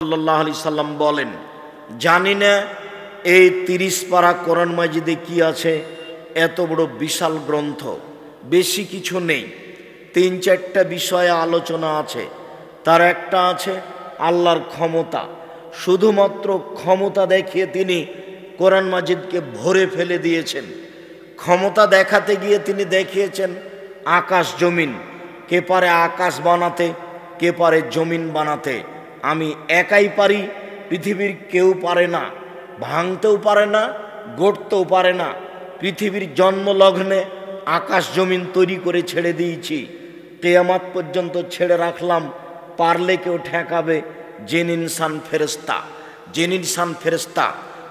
সাল্লাল্লাহু আলাইহি সাল্লাম বলেন, জানি না এই ৩০ পারা কোরআন মাজিদে কি আছে। এত বড় বিশাল গ্রন্থ, বেশি কিছু নেই, ৩-৪টা বিষয়ে আলোচনা আছে। তার একটা আছে আল্লাহর ক্ষমতা। শুধুমাত্র ক্ষমতা দেখিয়ে তিনি কোরআন মাজিদকে ভরে ফেলে দিয়েছেন। ক্ষমতা দেখাতে গিয়ে তিনি দেখিয়েছেন আকাশ জমিন। কে পারে আকাশ বানাতে, কে পারে জমিন বানাতে। আমি একাই পারি, পৃথিবীর কেউ পারে না। ভাঙতেও পারে না, গড়তেও পারে না। পৃথিবীর জন্মলগ্নে আকাশ জমিন তৈরি করে ছেড়ে দিয়েছি, কিয়ামত পর্যন্ত ছেড়ে রাখলাম। পারলে কেউ ঠেকাবে? জিন ইনসান ফেরেশতা, জিন ইনসান ফেরেশতা।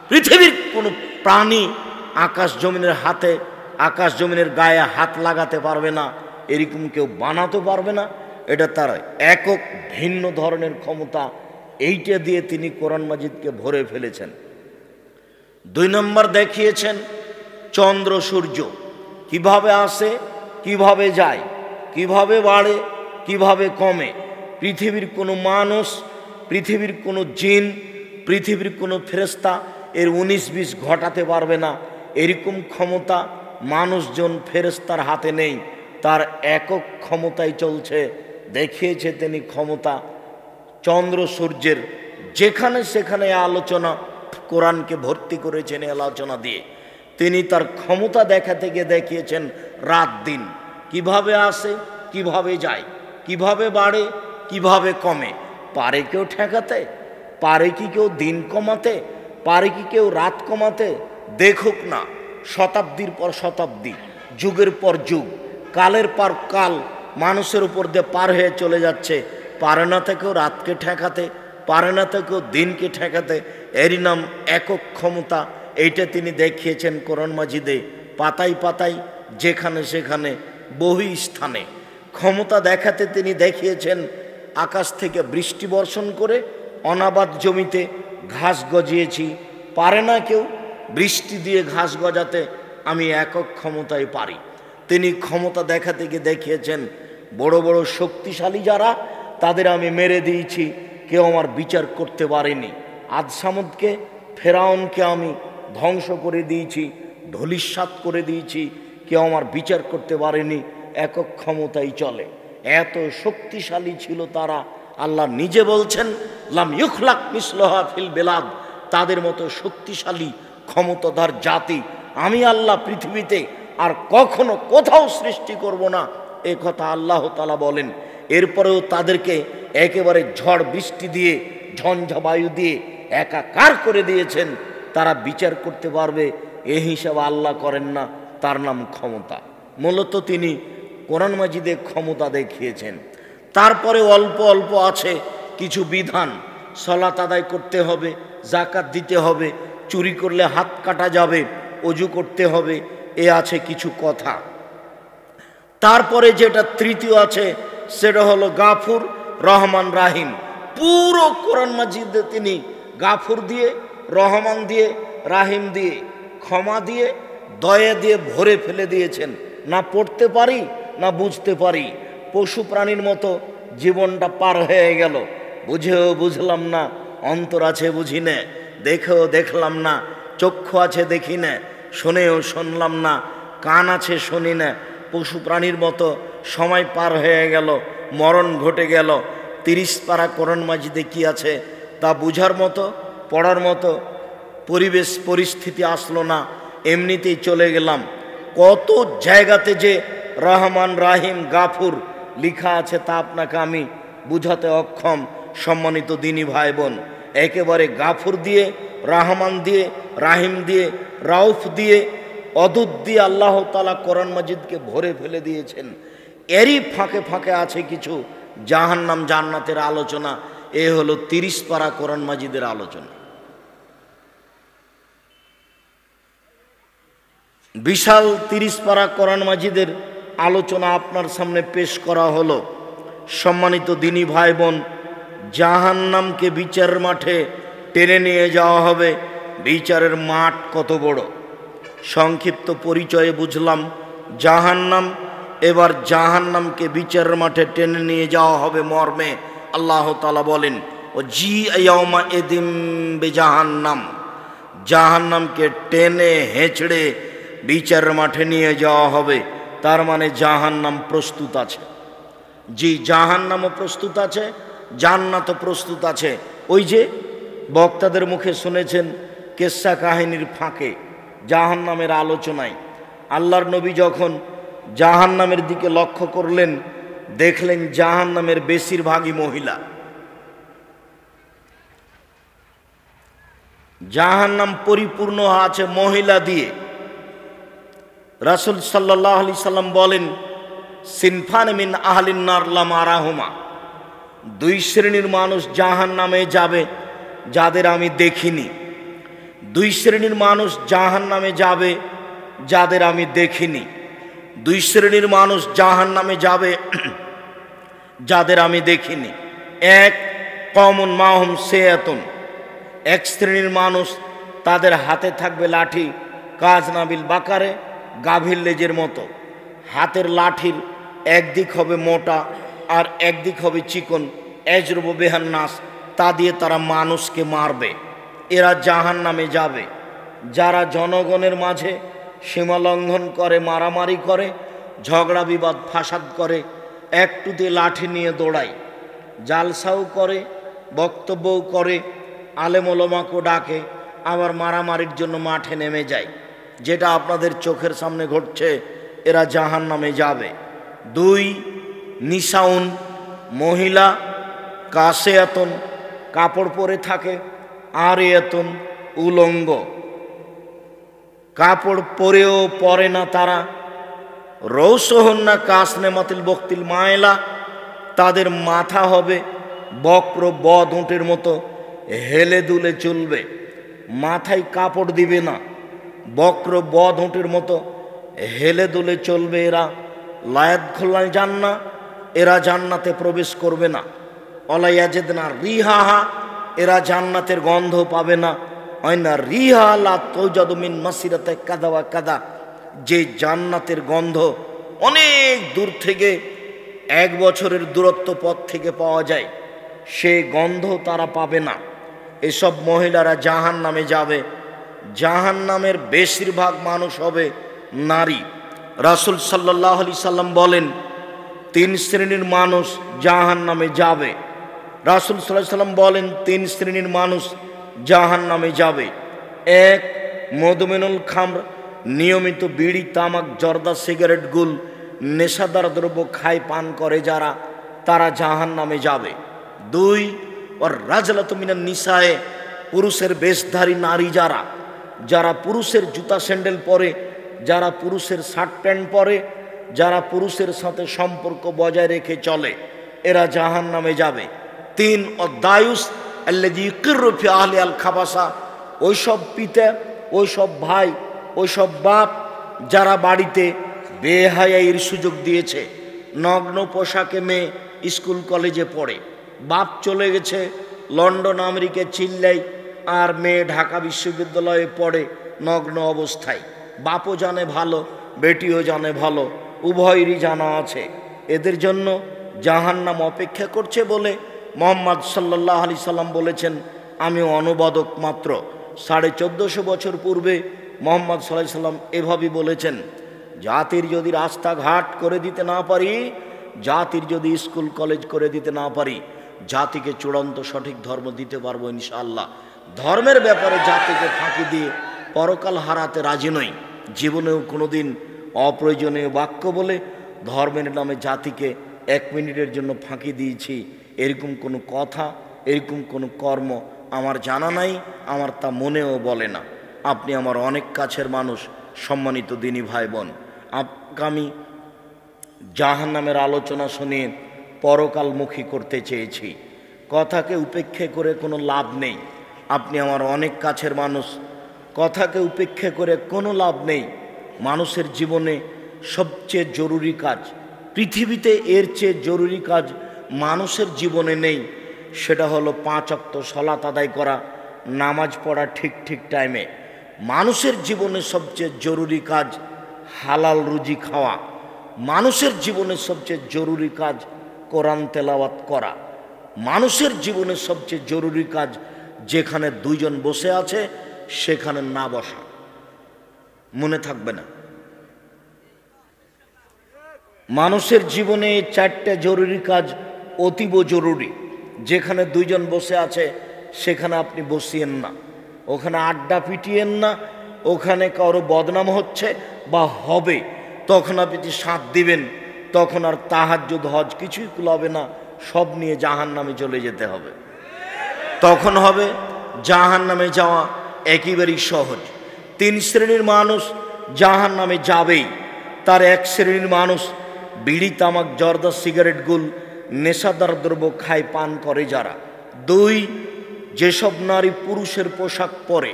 পৃথিবীর কোনো প্রাণী আকাশ জমিনের হাতে, আকাশ জমিনের গায়ে হাত লাগাতে পারবে না, এরকম কেউ বানাতে পারবে না। এটা তার একক ভিন্ন ধরনের ক্ষমতা। এইটা দিয়ে তিনি কোরআন মাজিদকে ভরে ফেলেছেন। ২ নম্বর দেখিয়েছেন চন্দ্র সূর্য কিভাবে আসে, কিভাবে যায়, কিভাবে বাড়ে, কিভাবে কমে। পৃথিবীর কোনো মানুষ, পৃথিবীর কোনো জিন, পৃথিবীর কোনো ফেরেশতা এর ১৯-২০ ঘটাতে পারবে না। এরকম ক্ষমতা মানুষজন ফেরেশতার হাতে নেই, তার একক ক্ষমতায় চলছে। দেখিয়েছে তিনি ক্ষমতা চন্দ্র সূর্যের। যেখানে সেখানে আলোচনা, কোরআনকে ভর্তি করেছেন আলোচনা দিয়ে। তিনি তার ক্ষমতা দেখাতে গিয়ে দেখিয়েছেন রাত দিন কিভাবে আসে, কিভাবে যায়, কিভাবে বাড়ে, কিভাবে কমে। পারে কেউ ঠেকাতে? পারে কি কেউ দিন কমাতে? পারে কি কেউ রাত কমাতে? দেখুক না, শতাব্দীর পর শতাব্দী, যুগের পর যুগ, কালের পর কাল মানুষের উপর দিয়ে পার হয়ে চলে যাচ্ছে। পারে না থেকেও রাতকে ঠেকাতে, পারে না থেকেও দিনকে ঠেকাতে। এরই নাম একক ক্ষমতা। এইটা তিনি দেখিয়েছেন কোরআন মাজিদে, পাতায় পাতায়, যেখানে সেখানে, বহু স্থানে। ক্ষমতা দেখাতে তিনি দেখিয়েছেন আকাশ থেকে বৃষ্টি বর্ষণ করে অনাবাদ জমিতে ঘাস গজিয়েছি। পারে না কেউ বৃষ্টি দিয়ে ঘাস গজাতে, আমি একক ক্ষমতায় পারি। তিনি ক্ষমতা দেখাতে গিয়ে দেখিয়েছেন বড় বড় শক্তিশালী যারা, তাদের আমি মেরে দিয়েছি, কেউ আমার বিচার করতে পারেনি। আদ সামুদকে, ফেরাউনকে আমি ধ্বংস করে দিয়েছি, ধূলিসাৎ করে দিয়েছি, কেউ আমার বিচার করতে পারেনি। একক ক্ষমতাই চলে। এত শক্তিশালী ছিল তারা। আল্লাহ নিজে বলছেন লাম ইউখলাক মিসলুহা ফিল বিলাদ, তাদের মতো শক্তিশালী ক্ষমতাধর জাতি আমি আল্লাহ পৃথিবীতে আর কখনো কোথাও সৃষ্টি করব না, এ কথা আল্লাহ তাআলা বলেন। এরপরেও তাদেরকে একেবারে ঝড় বৃষ্টি দিয়ে, ঝঞ্ঝা বায়ু দিয়ে একাকার করে দিয়েছেন। তারা বিচার করতে পারবে এ হিসাব আল্লাহ করেন না। তার নাম ক্ষমতা। মূলত তিনি কোরআন মাজিদে ক্ষমতা দেখিয়েছেন। তারপরে অল্প অল্প আছে কিছু বিধান। সালাত আদায় করতে হবে, যাকাত দিতে হবে, চুরি করলে হাত কাটা যাবে, ওযু করতে হবে, এ আছে কিছু কথা। তারপরে যেটা তৃতীয় আছে সেটা হলো গাফুর, রহমান, রাহিম। পুরো কোরআন মাজিদে তিনি গাফুর দিয়ে, রহমান দিয়ে, রাহিম দিয়ে, ক্ষমা দিয়ে, দয়া দিয়ে ভরে ফেলে দিয়েছেন। না পড়তে পারি, না বুঝতে পারি। পশু প্রাণীর মতো জীবনটা পার হয়ে গেল। বুঝেও বুঝলাম না, অন্তর আছে বুঝি না, দেখেও দেখলাম না, চক্ষু আছে দেখি না, শুনেও শুনলাম না, কান আছে শুনি না। পশু প্রাণীর মতো সময় পার হয়ে গেল, মরণ ঘটে গেল। ৩০ পারা কোরআন মাজিদে কি আছে তা বুঝার মতো, পড়ার মতো পরিবেশ পরিস্থিতি আসলো না, এমনিতেই চলে গেলাম। কত জায়গাতে যে রহমান, রাহিম, গাফুর লেখা আছে তা আপনাকে আমি বুঝাতে অক্ষম। সম্মানিত দিনী ভাই বোন, একেবারে গাফুর দিয়ে, রহমান দিয়ে, রাহিম দিয়ে, রাউফ দিয়ে, অদূত দিয়ে আল্লাহ তাআলা কোরআন মাজিদকে ভরে ফেলে দিয়েছেন। এরই ফাঁকে ফাঁকে আছে কিছু জাহান্নাম জান্নাতের আলোচনা। এ হলো ৩০ পারা কোরআন মাজিদের আলোচনা। বিশাল ৩০ পারা কোরআন মাজিদের আলোচনা আপনার সামনে পেশ করা হলো। সম্মানিত দিনী ভাই বোন, জাহান্নামকে বিচারের মাঠে টেনে নিয়ে যাওয়া হবে। বিচারের মাঠ কত বড়, সংক্ষিপ্ত পরিচয়ে বুঝলাম জাহান্নাম। এবার জাহান্নামকে বিচারের মাঠে টেনে নিয়ে যাওয়া হবে মর্মে আল্লাহ তাআলা বলেন ও জি ইয়াউমা ইদিম বিজাহান্নাম, জাহান্নামকে টেনে হেঁচড়ে বিচারের মাঠে নিয়ে যাওয়া হবে। তার মানে জাহান্নাম প্রস্তুত আছে। জি, জাহান্নামও প্রস্তুত আছে, জান্নাতও প্রস্তুত আছে। ওই যে বক্তাদের মুখে শুনেছেন কেসা কাহিনীর ফাঁকে জাহান্নামের আলোচনায় আল্লাহর নবী যখন জাহান্নামের দিকে লক্ষ্য করলেন, দেখলেন জাহান্নামের বেশিরভাগই মহিলা। জাহান্নাম পরিপূর্ণ আছে মহিলা দিয়ে। রাসূল সাল্লাল্লাহু আলাইহি সাল্লাম বলেন, সিনফান মিন আহলিন নার লা মারাহুমা, দুই শ্রেণীর মানুষ জাহান্নামে যাবে যাদের আমি দেখিনি। দুই শ্রেণীর মানুষ জাহান্নামে যাবে যাদের আমি দেখিনি। দুই শ্রেণীর মানুষ জাহান্নামে যাবে যাদের আমি দেখিনি। এক, কওমুন মাহুম সিয়াতুন, এক শ্রেণীর মানুষ তাদের হাতে থাকবে লাঠি, কাজনাবিল বাকারে, গাভীর লেজের মতো। হাতের লাঠির একদিক হবে মোটা আর একদিক হবে চিকন, এজরব বেহান নাস, তা দিয়ে তারা মানুষকে মারবে। এরা জাহান্নামে যাবে। যারা জনগণের মাঝে সীমা লঙ্ঘন করে, মারামারি করে, ঝগড়া বিবাদ ফাসাদ করে, একটুতে লাঠি নিয়ে দৌড়ায়, জালসাও করে, বক্তব্যও করে, আলেম ওলামাকে ডাকে, আবার মারামারির জন্য মাঠে নেমে যায়, যেটা আপনাদের চোখের সামনে ঘটছে। এরা জাহান্নামে যাবে। দুই, নিসাউন, মহিলা, কাসিয়াতুন, কাপড় পরে থাকে, আরিয়াতুন, উলঙ্গ, কাপড় পরেও পরে না তারা। রৌসহন্না কাসনেমাতিল বক্তিল মায়লা, তাদের মাথা হবে বক্র বদ উটের মতো, হেলে দুলে চলবে, মাথায় কাপড় দিবে না, বক্র বদ উটের মতো হেলে দুলে চলবে। এরা লায়াত খোলায় জান্না, এরা জান্নাতে প্রবেশ করবে না। অলায়াজেদনা রিহাহা, এরা জান্নাতের গন্ধ পাবে না। অয়না রিহা লা তৌজাদু মিন মাসিরাতে কাদা ওয়া কাদা, যে জান্নাতের গন্ধ অনেক দূর থেকে, 1 বছরের দূরত্ব পথ থেকে পাওয়া যায়, সে গন্ধ তারা পাবে না। এসব মহিলারা জাহান্নামে যাবে। জাহান্নামের বেশিরভাগ মানুষ হবে নারী। রাসূল সাল্লাল্লাহু আলাইহি সাল্লাম বলেন, 3 শ্রেণীর মানুষ জাহান্নামে যাবে। রাসূল সাল্লাল্লাহু আলাইহি সাল্লাম বলেন 3 শ্রেণীর মানুষ জাহান্নামে যাবে। এক, মদমিনুল খামর, নিয়মিত বিড়ি, তামাক, জর্দা, সিগারেট, গুল, নেশাদার দ্রব্য খায় পান করে যারা, তারা জাহান্নামে যাবে। 2, ওর রাজলাতু মিনান নিসায়ে, পুরুষের বেশধারী নারী যারা, যারা পুরুষের জুতা স্যান্ডেল পরে, যারা পুরুষের শার্ট প্যান্ট পরে, যারা পুরুষের সাথে সম্পর্ক বজায় রেখে চলে, এরা জাহান্নামে যাবে। 3, ও দায়ুস আল্লাযী ইকিররু ফি আহলি আল খাবাসা, ওইসব পিতা, ওইসব ভাই, ওইসব বাপ যারা বাড়িতে বেহায়াইয়ের সুযোগ দিয়েছে। নগ্ন পোশাকে মেয়ে স্কুল কলেজে পড়ে, বাপ চলে গেছে লন্ডন আমেরিকা চিল্লাই, আর মেয়ে ঢাকা বিশ্ববিদ্যালয়ে পড়ে নগ্ন অবস্থায়। বাপও জানে ভালো, বেটিও জানে ভালো, উভয়েরই জানা আছে। এদের জন্য জাহান্নাম অপেক্ষা করছে বলে মুহাম্মদ সাল্লাল্লাহু আলাইহি সাল্লাম বলেছেন, আমি অনুবাদক মাত্র। 1450 বছর পূর্বে মুহাম্মদ সাল্লাল্লাহু আলাইহি সাল্লাম এভাবেই বলেছেন, জাতির যদি রাস্তাঘাট করে দিতে না পারি, জাতির যদি স্কুল কলেজ করে দিতে না পারি, জাতিকে চূড়ান্ত সঠিক ধর্ম দিতে পারবো ইনশাআল্লাহ। ধর্মের ব্যাপারে জাতিকে ফাঁকি দিয়ে পরকাল হারাতে রাজি নই। জীবনেও কোনোদিন অপ্রয়োজনীয় বাক্য বলে ধর্মের নামে জাতিকে 1 মিনিটের জন্য ফাঁকি দিয়েছি, এরকম কোনো কথা, এরকম কোনো কর্ম আমার জানা নাই, আমার তা মনেও বলে না। আপনি আমার অনেক কাছের মানুষ, সম্মানিত দিনী ভাই বোন। আগামী জাহান্নামের আলোচনা শুনিয়ে পরকালমুখী করতে চেয়েছি। কথাকে উপেক্ষা করে কোনো লাভ নেই। আপনি আমার অনেক কাছের মানুষ, কথাকে উপেক্ষা করে কোনো লাভ নেই। মানুষের জীবনে সবচেয়ে জরুরি কাজ, পৃথিবীতে এর চেয়ে জরুরি কাজ মানুষের জীবনে নেই, সেটা হলো 5 ওয়াক্ত সালাত আদায় করা, নামাজ পড়া ঠিক ঠিক টাইমে। মানুষের জীবনে সবচেয়ে জরুরি কাজ হালাল রুজি খাওয়া। মানুষের জীবনে সবচেয়ে জরুরি কাজ কোরআন তেলাওয়াত করা। মানুষের জীবনের সবচেয়ে জরুরি কাজ, যেখানে দুইজন বসে আছে সেখানে না বসা। মনে থাকবে না? মানুষের জীবনে চারটে জরুরি কাজ অতীব জরুরি। যেখানে দুইজন বসে আছে সেখানে আপনি বসিয়েন না, ওখানে আড্ডা পিটিয়েন না। ওখানে কারো বদনাম হচ্ছে বা হবে, তখন আপনি সাথ দিবেন, তখন আর তাহাজ্জুদ হজ কিছুই কুলাবে না, সব নিয়ে জাহান্নামে চলে যেতে হবে। তখন হবে জাহান্নামে যাওয়া একেবারেই সহজ। 3 শ্রেণীর মানুষ জাহান্নামে যাবেই। তার এক শ্রেণীর মানুষ বিড়ি, তামাক, জর্দা, সিগারেট, গুল, নেশাদার দ্রব্য খায়, পান করে যারা। 2, যেসব নারী পুরুষের পোশাক পরে।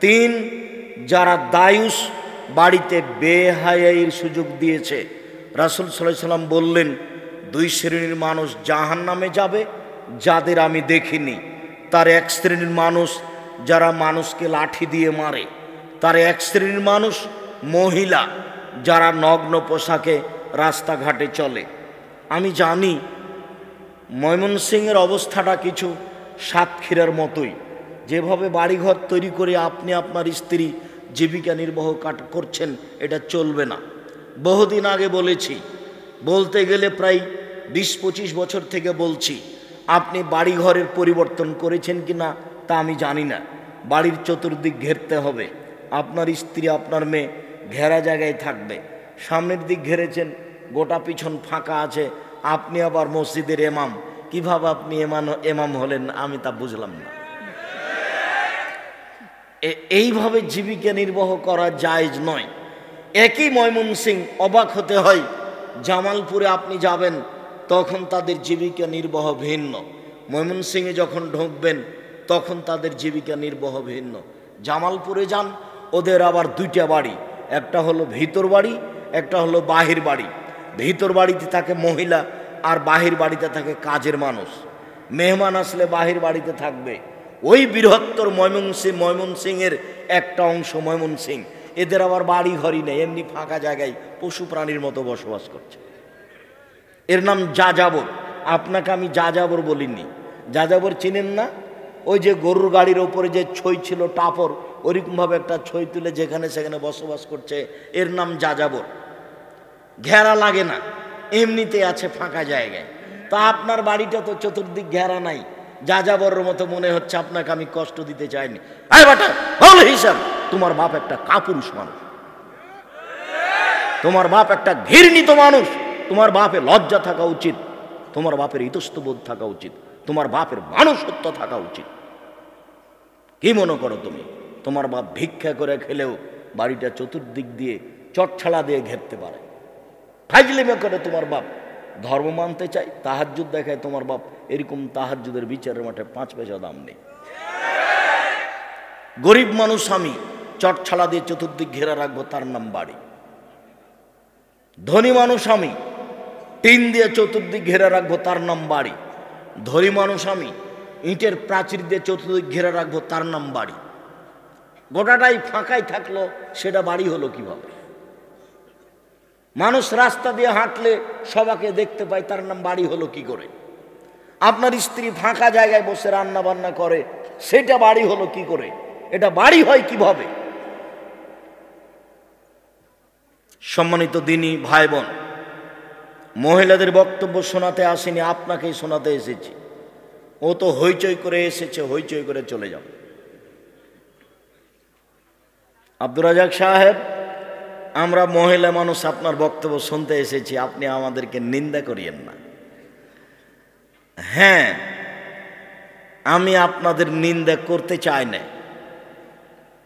3, যারা দায়ুস বাড়িতে বেহায়াইয়ের সুযোগ দিয়েছে। রাসূল সাল্লাল্লাহু আলাইহি সাল্লাম বললেন, 2 শ্রেণীর মানুষ জাহান্নামে যাবে, যাদের আমি দেখিনি। তার এক শ্রেণীর মানুষ যারা মানুষকে লাঠি দিয়ে মারে। তার এক শ্রেণীর মানুষ মহিলা যারা নগ্ন পোশাকে রাস্তাঘাটে চলে। আমি জানি ময়মনসিংহের অবস্থাটা কিছু সাতক্ষীরার মতোই। যেভাবে বাড়িঘর তৈরি করে আপনি আপনার স্ত্রী জীবিকা নির্বাহ করছেন, এটা চলবে না। বহুদিন আগে বলেছি, বলতে গেলে প্রায় 20-25 বছর থেকে বলছি। আপনি বাড়িঘরের পরিবর্তন করেছেন কি না তা আমি জানি না। বাড়ির চতুর্দিক ঘেরতে হবে। আপনার স্ত্রী, আপনার মেয়ে ঘেরা জায়গায় থাকবে। সামনের দিক ঘেরেছেন, গোটা পিছন ফাঁকা আছে, আপনি আবার মসজিদের ইমাম। কিভাবে আপনি ইমাম হলেন আমি তা বুঝলাম না। এইভাবে জীবিকা নির্বাহ করা জায়েজ নয়। একই ময়মনসিংহ, অবাক হতে হয়, জামালপুরে আপনি যাবেন তখন তাদের জীবিকা নির্বাহ ভিন্ন। ময়মনসিংহে যখন ঢুকবেন তখন তাদের জীবিকা নির্বাহ ভিন্ন। জামালপুরে যান, ওদের আবার 2টা বাড়ি, একটা হলো ভিতর বাড়ি, একটা হলো বাহির বাড়ি। ভিতর বাড়িতে থাকে মহিলা, আর বাহির বাড়িতে থাকে কাজের মানুষ। মেহমান আসলে বাহির বাড়িতে থাকবে। ওই বৃহত্তর ময়মনসিংহের একটা অংশ ময়মনসিংহ। এদের আবার বাড়ি ঘরই নেই, এমনি ফাঁকা জায়গায় পশু প্রাণীর মতো বসবাস করছে। এর নাম যাযাবর। আপনাকে আমি যাযাবর বলিনি। যাযাবর চিনেন না? ওই যে গরুর গাড়ির ওপরে যে ছই ছিল টাপর, ওইরকমভাবে একটা ছই তুলে যেখানে সেখানে বসবাস করছে, এর নাম যাযাবর। ঘেরা লাগে না, এমনিতে আছে ফাঁকা জায়গায়। তা আপনার বাড়িটা তো চতুর্দিক ঘেরা নাই, যাযাবরের মতো মনে হচ্ছে। আপনাকে আমি কষ্ট দিতে চাইনি। আয় বাটা, বল হিসাব। তোমার বাপ একটা কাপুরুষ মানুষ, তোমার বাপ একটা ঘৃণিত মানুষ। তোমার বাপের লজ্জা থাকা উচিত, তোমার বাপের ইতস্তবোধ থাকা উচিত, তোমার বাপের মানুষত্ব থাকা উচিত। কি মনে করো তুমি? তোমার বাপ ভিক্ষা করে খেলেও বাড়িটা চতুর্দিক দিয়ে চটছাড়া দিয়ে ঘেরতে পারে। ফাজলিমে করে তোমার বাপ ধর্ম মানতে চাই, তাহাজ্জুদ দেখায় তোমার বাপ, এরকম তাহাজ্জুদের বিচারের মাঠে 5 পয়সা দাম নেই। গরিব মানুষ আমি, চটছাড়া দিয়ে চতুর্দিক ঘেরা রাখবো, তার নাম বাড়ি। ধনী মানুষ আমি, টিন দিয়ে চতুর্দিক ঘেরা রাখবো, তার নাম বাড়ি। ধনী মানুষ আমি, ইটের প্রাচীর দিয়ে চতুর্দিক ঘেরা রাখবো, তার নাম বাড়ি। গোটাটাই ফাঁকাই থাকলো, সেটা বাড়ি হলো কিভাবে? মানুষ রাস্তা দিয়ে হাঁটলে সবাইকে দেখতে পায়, তার নাম বাড়ি হলো কি করে? আপনার স্ত্রী ফাঁকা জায়গায় বসে রান্না বান্না করে, সেটা বাড়ি হলো কি করে? এটা বাড়ি হয় কিভাবে? সম্মানিত দিনী ভাই বোন, মহিলাদের বক্তব্য শোনাতে আসেনি, আপনাকেই শোনাতে এসেছি। ও তো হইচই করে এসেছে, হইচই করে চলে যাও। আব্দুর রাজাক সাহেব, আমরা মহিলা মানুষ আপনার বক্তব্য শুনতে এসেছি, আপনি আমাদেরকে নিন্দা করিয়েন না। হ্যাঁ, আমি আপনাদের নিন্দা করতে চাই না।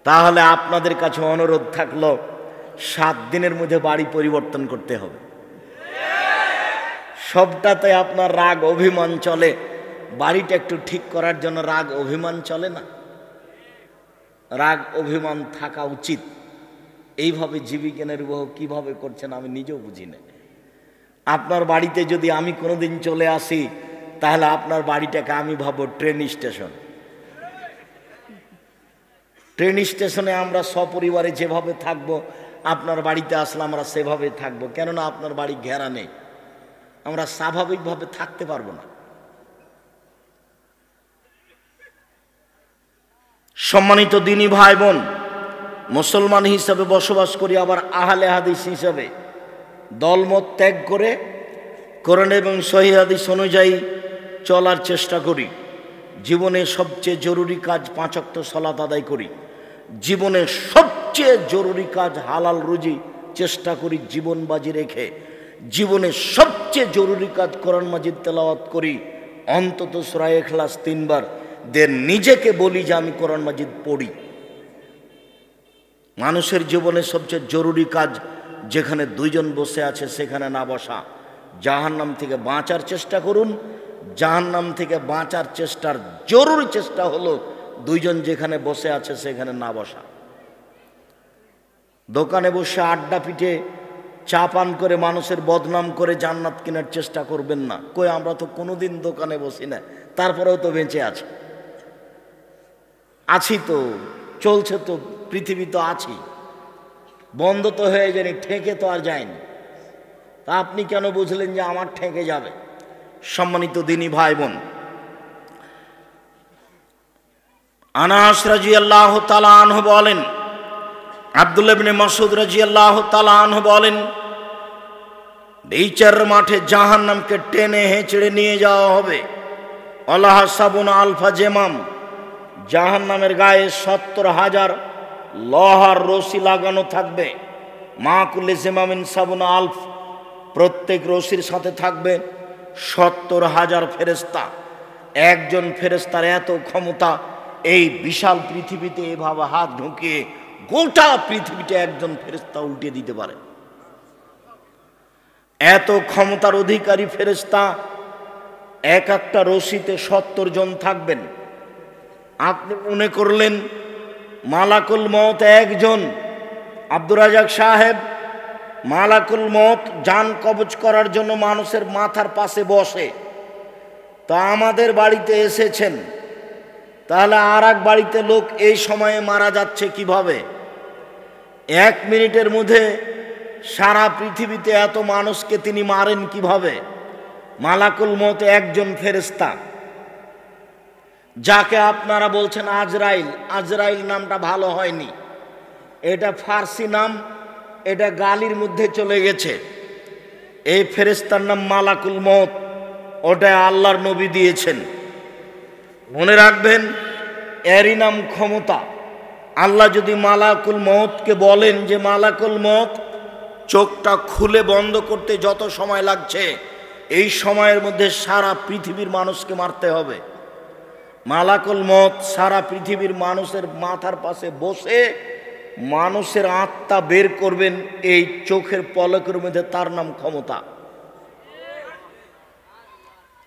তাহলে আপনাদের কাছে অনুরোধ থাকলো, 7 দিনের মধ্যে বাড়ি পরিবর্তন করতে হবে। সবটাতে আপনার রাগ অভিমান চলে, বাড়িটা একটু ঠিক করার জন্য রাগ অভিমান চলে না? রাগ অভিমান থাকা উচিত। এইভাবে জীবিকা নির্বাহ কিভাবে করছেন আমি নিজেও বুঝি না। আপনার বাড়িতে যদি আমি কোনোদিন চলে আসি, তাহলে আপনার বাড়িটাকে আমি ভাবো ট্রেন স্টেশন। ট্রেন স্টেশনে আমরা সপরিবারে যেভাবে থাকবো, আপনার বাড়িতে আসলে আমরা সেভাবে থাকবো। কেননা আপনার বাড়ি ঘেরা নেই, আমরা স্বাভাবিকভাবে থাকতে পারবো না। সম্মানিত দিনী ভাই বোন, মুসলমান হিসাবে বসবাস করি, আবার আহলে হাদিস হিসাবে দলমত ত্যাগ করে কোরআন এবং সহিহ হাদিস অনুযায়ী চলার চেষ্টা করি। জীবনে সবচেয়ে জরুরি কাজ 5 ওয়াক্ত সালাত আদায় করি। জীবনে সবচেয়ে জরুরি কাজ হালাল রুজি চেষ্টা করি জীবন বাজি রেখে। জীবনে সবচেয়ে জরুরি কাজ কোরআন মাজিদ তেলাওয়াত করি, অন্তত সূরা ইখলাস 3 বার। নিজেকে বলি যে আমি কোরআন মাজিদ পড়ি। মানুষের জীবনে সবচেয়ে জরুরি কাজ, যেখানে 2 জন বসে আছে সেখানে না বসা। জাহান্নাম থেকে বাঁচার চেষ্টা করুন। জাহান্নাম থেকে বাঁচার চেষ্টার জরুরি চেষ্টা হলো 2 জন যেখানে বসে আছে সেখানে না বসা। দোকানে বসে আড্ডা পিটে চা পান করে মানুষের বদনাম করে জান্নাত কেনার চেষ্টা করবেন না। কই, আমরা তো কোনোদিন দোকানে বসি না, তারপরেও তো বেঁচে আছি তো, চলছে তো, পৃথিবী তো আছি। বন্ধ তো হয়ে যায়নি, ঠেকে তো আর যায়নি। তা আপনি কেন বুঝলেন যে আমার ঠেকে যাবে? সম্মানিত দিনী ভাই বোন, আনাস রাদিয়াল্লাহু তাআলা আনহু বলেন, আব্দুল্লাহ ইবনে মাসউদ রাদিয়াল্লাহু তাআলা আনহু বলেন, বিচার মাঠে জাহান্নামকে টেনে হেঁচড়ে নিয়ে যাওয়া হবে। আল্লাহ সাবুন আলফা জেমাম, জাহান্নামের গায়ে 70,000 লোহার রশি লাগানো থাকবে। মা কুল্লি জেমামিন সাবুন আলফ, প্রত্যেক রশির সাথে থাকবে 70,000 ফেরেশতা। একজন ফেরেশতার এত ক্ষমতা, এই বিশাল পৃথিবীতে এভাবে হাত ঢুকিয়ে গোটা পৃথিবীটা একজন ফেরেশতা উল্টে দিতে পারে। এত ক্ষমতার অধিকারী ফেরেশতা, এক একটা রশিতে 70 জন থাকবেন। আপনি মনে করলেন মালাকুল মউত একজন, আব্দুর রাজাক সাহেব, মালাকুল মউত জান কবজ করার জন্য মানুষের মাথার পাশে বসে। তা আমাদের বাড়িতে এসেছেন, তাহলে আর এক বাড়িতে লোক এই সময়ে মারা যাচ্ছে কিভাবে? 1 মিনিটের মধ্যে সারা পৃথিবীতে এত মানুষকে তিনি মারেন কিভাবে? মালাকুল মউত একজন ফেরেশতা, যাকে আপনারা বলছেন আজরাইল। আজরাইল নামটা ভালো হয়নি, এটা ফার্সি নাম, এটা গালির মধ্যে চলে গেছে। এই ফেরেশতার নাম মালাকুল মউত, ওটা আল্লাহর নবী দিয়েছেন। মনে রাখবেন, এরই নাম ক্ষমতা। আল্লাহ যদি মালাকুল মউতকে বলেন যে মালাকুল মউত, চোখটা খুলে বন্ধ করতে যত সময় লাগছে এই সময়ের মধ্যে সারা পৃথিবীর মানুষকে মারতে হবে, মালাকুল মউত সারা পৃথিবীর মানুষের মাথার পাশে বসে মানুষের আত্মা বের করবেন এই চোখের পলকের মধ্যে। তার নাম ক্ষমতা।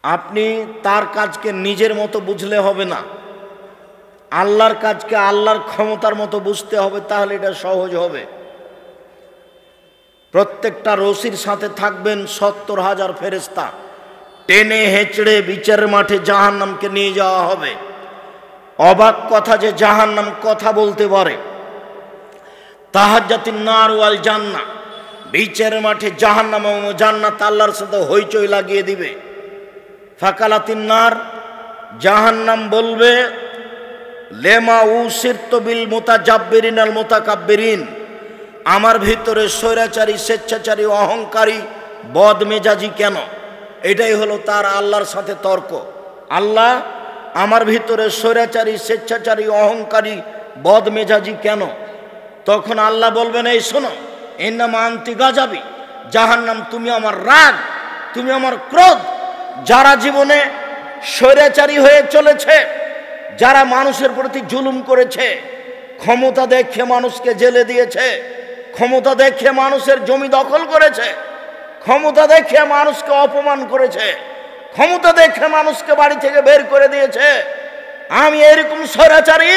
আপনি তার কাজকে নিজের মতো বুঝলে হবে না, আল্লাহর কাজকে আল্লাহর ক্ষমতার মতো বুঝতে হবে, তাহলে এটা সহজ হবে। প্রত্যেকটা রশির সাথে থাকবেন 70,000 ফেরেশতা। টেনে হেঁচড়ে বিচারের মাঠে জাহান্নামকে নিয়ে যাওয়া হবে। অবাক কথা যে জাহান্নাম কথা বলতে পারে। তাহাজ্জাতিন নার ওয়াল জান্নাহ, বিচারের মাঠে জাহান্নাম ও জান্নাত আল্লাহর সাথে হইচই লাগিয়ে দিবে। ফাকালাতিন নার, জাহান্নাম বলবে, লেমা উসিরতু বিল মুতাজাব্বিরিন আল মুতাকাব্বিরিন, আমার ভিতরে স্বৈরাচারী, স্বেচ্ছাচারী, অহংকারী, বদমেজাজি কেন? এটাই হলো তার আল্লাহর সাথে তর্ক। আল্লাহ, আমার ভিতরে স্বৈরাচারী, স্বেচ্ছাচারী, অহংকারী, বদমেজাজি কেন? তখন আল্লাহ বলবেন, এই শোনো, ইন্নামা আনতি গাজাবি, জাহান্নাম তুমি আমার রাগ, তুমি আমার ক্রোধ। যারা জীবনে স্বৈরাচারী হয়ে চলেছে, যারা মানুষের প্রতি জুলুম করেছে, ক্ষমতা দেখে মানুষকে জেলে দিয়েছে, ক্ষমতা দেখে মানুষের জমি দখল করেছে, ক্ষমতা দেখে মানুষকে অপমান করেছে, ক্ষমতা দেখে মানুষকে বাড়ি থেকে বের করে দিয়েছে, আমি এরকম স্বৈরাচারী,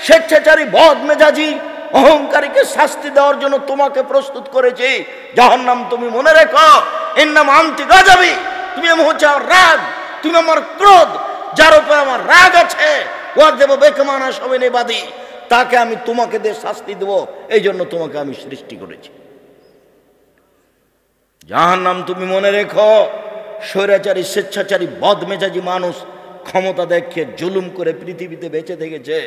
স্বেচ্ছাচারী, বদমেজাজি, অহংকারীকে শাস্তি দেওয়ার জন্য তোমাকে প্রস্তুত করেছি। জাহান্নাম তুমি মনে রেখো, ইন্নামা আনতি গাজাবি, তুমি হচ্ছে আমার রাগ, তুমি আমার ক্রোধ। যার উপর আমার রাগ আছে, ওয়ার দেব বেকমানা সবেনে বাদী, তাকে আমি তোমাকে দিয়ে শাস্তি দেব, এই জন্য তোমাকে আমি সৃষ্টি করেছি। জাহান্নাম তুমি মনে রেখো, স্বৈরাচারী, স্বেচ্ছাচারী, বদমেজাজি মানুষ, ক্ষমতা দেখে জুলুম করে পৃথিবীতে বেঁচে থেকেছে,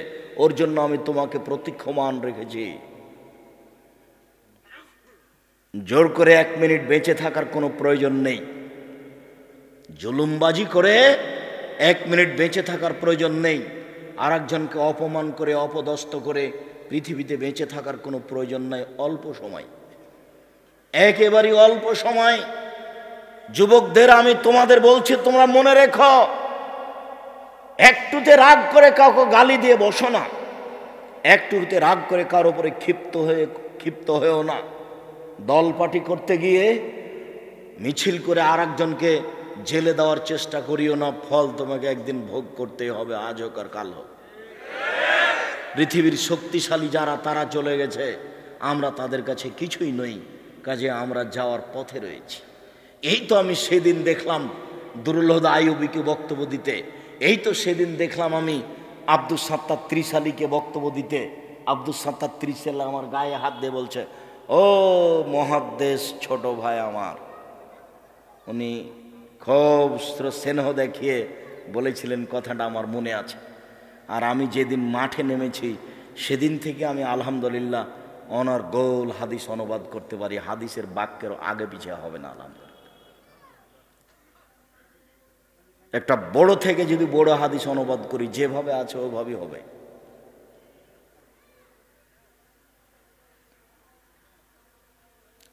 ওর জন্য আমি তোমাকে প্রতীক্ষমান রেখেছি। জোর করে 1 মিনিট বেঁচে থাকার কোনো প্রয়োজন নেই। জুলুমবাজি করে 1 মিনিট বেঁচে থাকার প্রয়োজন নেই। আর একজনকে অপমান করে অপদস্থ করে পৃথিবীতে বেঁচে থাকার কোনো প্রয়োজন নাই। অল্প সময়, একেবারে অল্প সময়। যুবকদের আমি তোমাদের বলছি, তোমরা মনে রেখো, একটুতে রাগ করে কাউকে গালি দিয়ে বসো না, একটুতে রাগ করে কারোর উপরে ক্ষিপ্ত হয়েও না। দল পার্টি করতে গিয়ে মিছিল করে আর একজনকে জেলে দেওয়ার চেষ্টা করিও না। ফল তোমাকে একদিন ভোগ করতে হবে, আজ হোক আর কাল হোক। পৃথিবীর শক্তিশালী যারা, তারা চলে গেছে, আমরা তাদের কাছে কিছুই নই, কাজে আমরা যাওয়ার পথে রয়েছি। এই তো আমি সেদিন দেখলাম দুরুল আইয়ুবীকে বক্তব্য দিতে, এই তো সেদিন দেখলাম আমি আব্দুস সাত্তার ত্রিশালীকে বক্তব্য দিতে। আব্দুস সাত্তার ত্রিশালী আমার গায়ে হাত দিয়ে বলছে, ও মহাদ্দেশ ছোট ভাই আমার। উনি খুব স্নেহ দেখিয়ে বলেছিলেন, কথাটা আমার মনে আছে। আর আমি যেদিন মাঠে নেমেছি সেদিন থেকে আমি আলহামদুলিল্লাহ ওনার গোল হাদিস অনুবাদ করতে পারি, হাদিসের বাক্যের আগে পিছিয়ে হবে না। আলহামদুলিল্লাহ, একটা বড় থেকে যদি বড় হাদিস অনুবাদ করি, যেভাবে আছে ওইভাবেই হবে।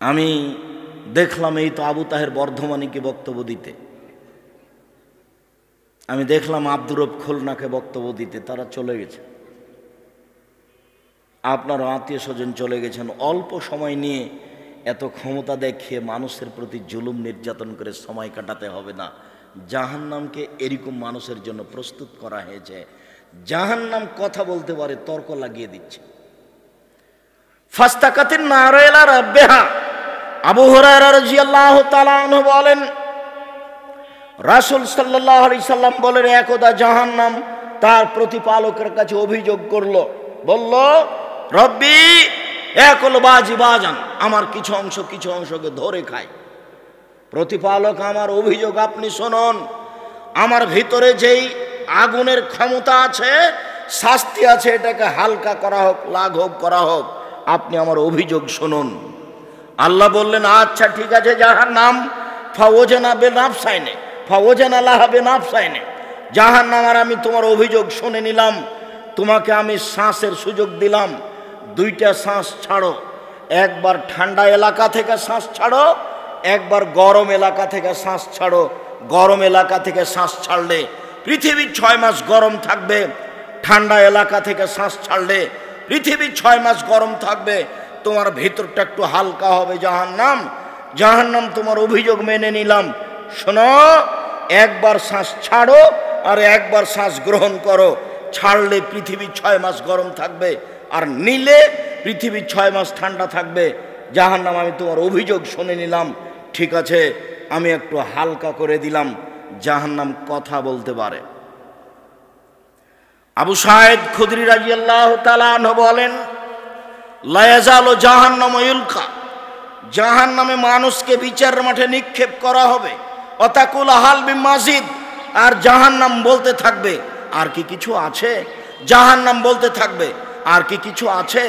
আমি দেখলাম এই তো আবু তাহের বর্ধমানীকে বক্তব্য দিতে, আমি দেখলাম আব্দুর রব খুলনাকে বক্তব্য দিতে, তারা চলে গেছে। আপনার আত্মীয় স্বজন চলে গেছেন। অল্প সময় নিয়ে এত ক্ষমতা দেখিয়ে মানুষের প্রতি জুলুম নির্যাতন করে সময় কাটাতে হবে না। জাহান্নামকে এরকম মানুষের জন্য প্রস্তুত করা হয়েছে। জাহান্নাম কথা বলতে পারে, তর্ক লাগিয়ে দিচ্ছে। ফাস্তাকাতিন নারা ইলা রাব্বিহা, আবু হুরায়রা রাদিয়াল্লাহু তাআলা আনহু বলেন, রাসূল সাল্লাল্লাহু আলাইহি সাল্লাম বলেন, একদা জাহান্নাম তার প্রতিপালকের কাছে অভিযোগ করলো, বলল, রব্বি ইয়াকুল বাজি বাজান, আমার কিছু অংশকে ধরে খায়। প্রতিপালক, আমার অভিযোগ আপনি শুনুন, আমার ভিতরে যেই আগুনের ক্ষমতা আছে, শাস্তি আছে, এটাকে হালকা করা হোক, লাঘব করা হোক, আপনি আমার অভিযোগ শুনুন। আল্লাহ বললেন, আচ্ছা ঠিক আছে, জাহান্নাম ফাওজানা বিনাফসাইনে ফাওজানা লাহা বিনাফসাইনে, জাহান্নাম আর আমি তোমার অভিযোগ শুনে নিলাম, তোমাকে আমি শ্বাসের সুযোগ দিলাম। 2টা শ্বাস ছাড়ো, একবার ঠান্ডা এলাকা থেকে শ্বাস ছাড়ো, একবার গরম এলাকা থেকে শ্বাস ছাড়ো। গরম এলাকা থেকে শ্বাস ছাড়লে পৃথিবী 6 মাস গরম থাকবে, ঠান্ডা এলাকা থেকে শ্বাস ছাড়লে পৃথিবী 6 মাস গরম থাকবে। তোমার ভিতরটা একটু হালকা হবে। জাহান্নাম তোমার অভিযোগ মেনে নিলাম। শোনো, একবার শ্বাস ছাড়ো আর একবার শ্বাস গ্রহণ করো। ছাড়লে পৃথিবী 6 মাস গরম থাকবে, আর নিলে পৃথিবী 6 মাস ঠান্ডা থাকবে। জাহান্নাম, আমি তোমার অভিযোগ শুনে নিলাম, ঠিক আছে, আমি একটু হালকা করে দিলাম। জাহান্নাম কথা বলতে পারে। আবু সাঈদ খুদরি রাদিয়াল্লাহু তাআলা আনহু বলেন, লা ইয়াজালু জাহান্নামু ইউলকা, জাহান্নামে মানুষকে বিচারের মাঠে নিক্ষেপ করা হবে। অতাকুল হাল বিন মাজিদ, আর জাহান্নাম বলতে থাকবে, আর কি কিছু আছে? জাহান্নাম বলতে থাকবে, আর কি কিছু আছে?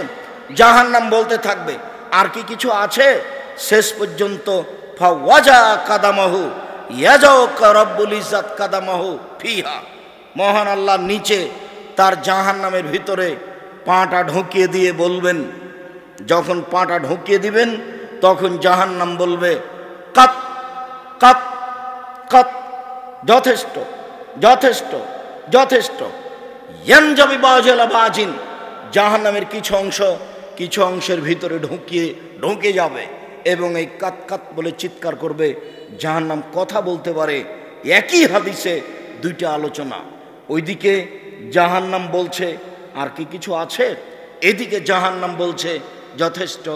জাহান্নাম বলতে থাকবে, আর কি কিছু আছে? শেষ পর্যন্ত ফাওয়াজা কাদামাহু ইয়াজাউকা রাব্বুল ইজ্জাত কাদামাহু ফিহা, মহান আল্লাহ নিচে তার জাহান্নামের ভিতরে পাটা ঢুকিয়ে দিয়ে বলবেন, যখন পাটা ঢুকিয়ে দিবেন তখন জাহান্নাম বলবে, কাত কাত কাত, যথেষ্ট যথেষ্ট যথেষ্ট। ইয়ানজাবি বাজিলা বাজিন, জাহান্নামের কিছু অংশের ভিতরে ঢুকে যাবে এবং এই কাত কাত বলে চিৎকার করবে। জাহান্নাম কথা বলতে পারে। একই হাদিসে 2টা আলোচনা। ওইদিকে জাহান্নাম বলছে, আর কি কিছু আছে? এদিকে জাহান্নাম বলছে, যথেষ্ট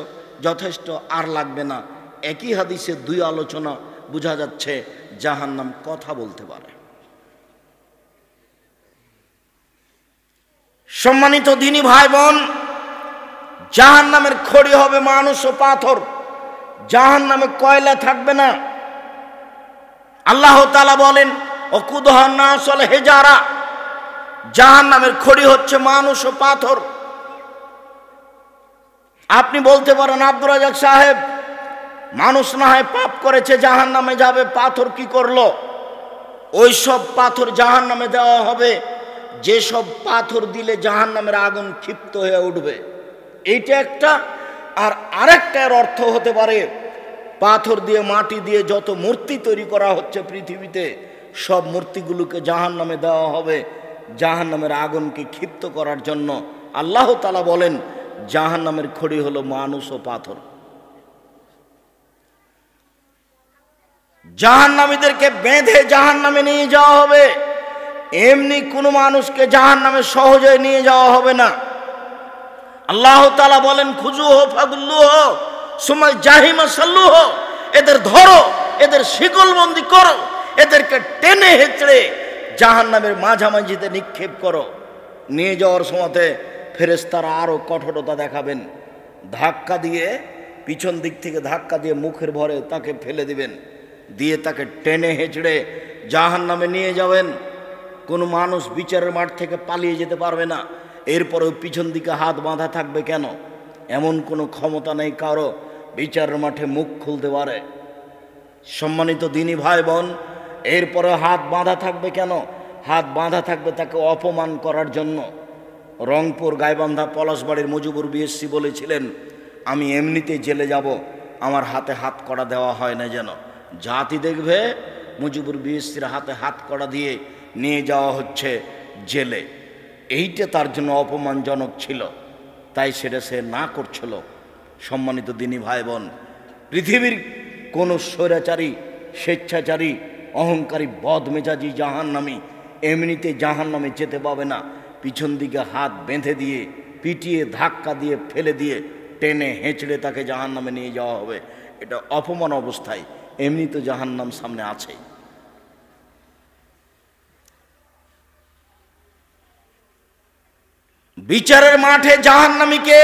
যথেষ্ট, আর লাগবে না। একই হাদিসে 2 আলোচনা, বোঝা যাচ্ছে জাহান্নাম কথা বলতে পারে। সম্মানিত দিনী ভাই বোন, জাহান্নামের খড়ি হবে মানুষ ও পাথর, জাহান্নামে কয়লা থাকবে না। আল্লাহ তাআলা বলেন, ওয়াকুদুহা নাস ওয়াল হিজারা, জাহান্নামের খড়ি হচ্ছে মানুষ ও পাথর। আপনি বলতে পারেন আব্দুর রাজ্জাক সাহেব, মানুষ না হয় পাপ করেছে জাহান্নামে যাবে, পাথর কি করলো? ওই সব পাথর জাহান্নামে দেওয়া হবে যেসব পাথর দিলে জাহান্নামের আগুন ক্ষিপ্ত হয়ে উঠবে, এইটা একটা। আর আরেকটার অর্থ হতে পারে পাথর দিয়ে মাটি দিয়ে যত মূর্তি তৈরি করা হচ্ছে পৃথিবীতে, সব মূর্তিগুলোকে জাহান্নামে দেওয়া হবে জাহান্নামের আগুনকে ক্ষিপ্ত করার জন্য। আল্লাহ তাআলা বলেন জাহান্নামের খড়ি হলো মানুষ ও পাথর। জাহান্নামীদেরকে বেঁধে জাহান্নামে নিয়ে যাওয়া হবে। এমনি কোনো মানুষকে জাহান্নামে সহজে নিয়ে যাওয়া হবে না। আল্লাহ তাআলা বলেন খুজুহু ফাগুল্লুহু সুমাল জাহিমা সাল্লুহু, এদের ধরো, এদের শিকলবন্দি করো, এদেরকে টেনে হেঁচড়ে জাহান্নামের মাঝামাঝিতে নিক্ষেপ করো। নিয়ে যাওয়ার সময়তে ফেরেশতারা আরো কঠোরতা দেখাবেন, ধাক্কা দিয়ে পিছন দিক থেকে ধাক্কা দিয়ে মুখের ভরে তাকে ফেলে দিবেন, দিয়ে তাকে টেনে হেঁচড়ে জাহান্নামে নিয়ে যাবেন। কোনো মানুষ বিচারের মাঠ থেকে পালিয়ে যেতে পারবে না। এরপরেও পিছন দিকে হাত বাঁধা থাকবে কেন? এমন কোনো ক্ষমতা নেই কারো বিচারের মাঠে মুখ খুলতে পারে। সম্মানিত দিনী ভাই বোন, এরপরে হাত বাঁধা থাকবে কেন? হাত বাঁধা থাকবে তাকে অপমান করার জন্য। রংপুর গাইবান্ধা পলাশবাড়ির মুজিবুর বিএসসি বলেছিলেন, আমি এমনিতেই জেলে যাব, আমার হাতে হাত কড়া দেওয়া হয় না যেন। জাতি দেখবে মুজিবুর বিএসসির হাতে হাত কড়া দিয়ে নিয়ে যাওয়া হচ্ছে জেলে। এইটা তার জন্য অপমানজনক ছিল, তাই সেটা সে না করছিল। সম্মানিত দিনী ভাই বোন, পৃথিবীর কোনো স্বৈরাচারী, স্বেচ্ছাচারী, অহংকারী, বদমেজাজি জাহান্নামী এমনিতে জাহান্নামে যেতে পাবে না। পিছন দিকে হাত বেঁধে দিয়ে, পিটিয়ে, ধাক্কা দিয়ে, ফেলে দিয়ে, টেনে হেঁচড়ে তাকে জাহান্নামে নিয়ে যাওয়া হবে। এটা অপমান অবস্থায়, এমনি তো জাহান্নাম সামনে আছে। বিচারের মাঠে জাহান্নামীকে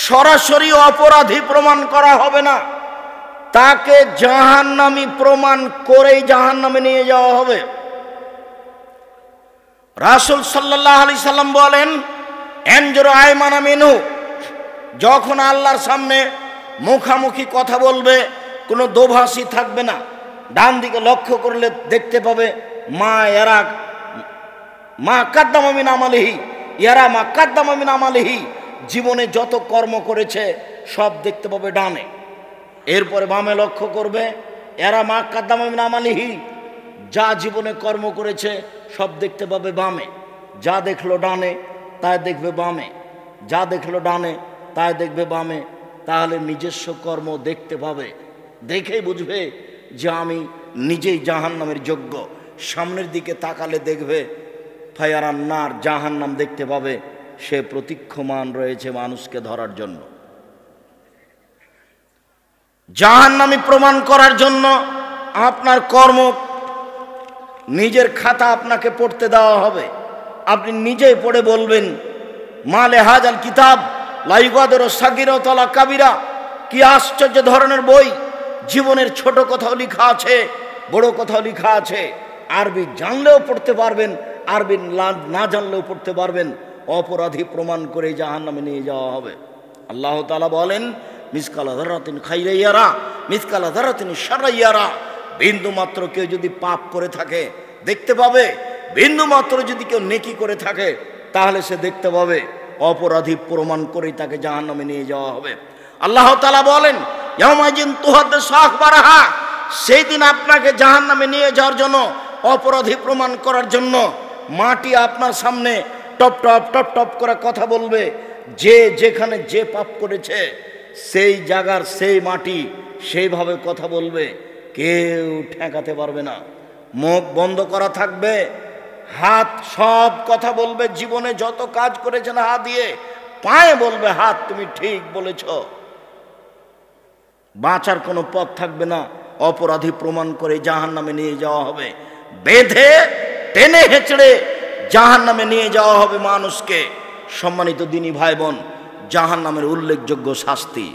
সরাসরি অপরাধী প্রমাণ করা হবে না, তাকে জাহান্নামী প্রমাণ করেই জাহান্নামে নিয়ে যাওয়া হবে। রাসূল সাল্লাল্লাহু আলাইহি সাল্লাম বলেন, এনজুরু আয়মানা মিনহু, যখন আল্লাহর সামনে মুখামুখি কথা বলবে কোনো দোভাষী থাকবে না। ডান দিকে লক্ষ্য করলে দেখতে পাবে মা ইয়ারা মা কাদ্দামা মিন আমালিহি, ইয়ারা মা কাদ্দামা মিন আমালিহি, জীবনে যত কর্ম করেছে সব দেখতে পাবে ডানে। এরপরে বামে লক্ষ্য করবে, এরা মা কাদ্দামা মিন আমালিহি, যা জীবনে কর্ম করেছে সব দেখতে পাবে বামে। যা দেখলো ডানে তাই দেখবে বামে, যা দেখলো ডানে তাই দেখবে বামে। তাহলে নিজস্ব কর্ম দেখতে পাবে, দেখেই বুঝবে যে আমি নিজেই জাহান্নামের যোগ্য। সামনের দিকে তাকালে দেখবে ফায়ারান্নার, জাহান্নাম দেখতে পাবে, সে প্রতীক্ষমান রয়েছে মানুষকে ধরার জন্য। জাহান্নামী প্রমাণ করার জন্য আপনার কর্ম, নিজের খাতা আপনাকে পড়তে দেওয়া হবে। আপনি নিজেই পড়ে বলবেন, মালে হাজাল কিতাব লা ইউগাদিরু সাগীরাতান ওয়ালা কাবীরা, কি আশ্চর্য ধরনের বই! জীবনের ছোট কথাও লেখা আছে, বড় কথাও লেখা আছে। আরবি জানলেও পড়তে পারবেন, আরবি না জানলেও পড়তে পারবেন। অপরাধী প্রমাণ করে জাহান্নামে নিয়ে যাওয়া হবে। আল্লাহ তাআলা বলেন, মিসকালা যারাতিন খাইরান ইয়ারা মিসকালা যারাতিন শাররান ইয়ারা, বিন্দু মাত্র কেউ যদি পাপ করে থাকে দেখতে পাবে, বিন্দু মাত্র যদি কেউ নেকি করে থাকে তাহলে সে দেখতে পাবে। অপরাধী প্রমাণ করেই তাকে জাহান্নামে নিয়ে যাওয়া হবে। আল্লাহ তাআলা বলেন, ইয়াউমাইজিন তুহাদ্দিসু আখবারাহা, সেই দিন আপনাকে জাহান্নামে নিয়ে যাওয়ার জন্য, অপরাধী প্রমাণ করার জন্য মাটি আপনার সামনে টপ টপ টপ টপ করে কথা বলবে। যে যেখানে যে পাপ করেছে সেই জায়গার সেই মাটি সেইভাবে কথা বলবে, কেউ ঠেকাতে পারবে না। মুখ বন্ধ করা থাকবে, হাত সব কথা বলবে। জীবনে যত কাজ করেছেন হাত দিয়ে, পায়ে বলবে হাত তুমি ঠিক বলেছ। বাঁচার কোনো পথ থাকবে না। অপরাধী প্রমাণ করে জাহান্নামে নিয়ে যাওয়া হবে, বেঁধে টেনে হেঁচড়ে জাহান্নামে নিয়ে যাওয়া হবে মানুষকে। সম্মানিত দিনী ভাই বোন, জাহান্নামের উল্লেখযোগ্য শাস্তি।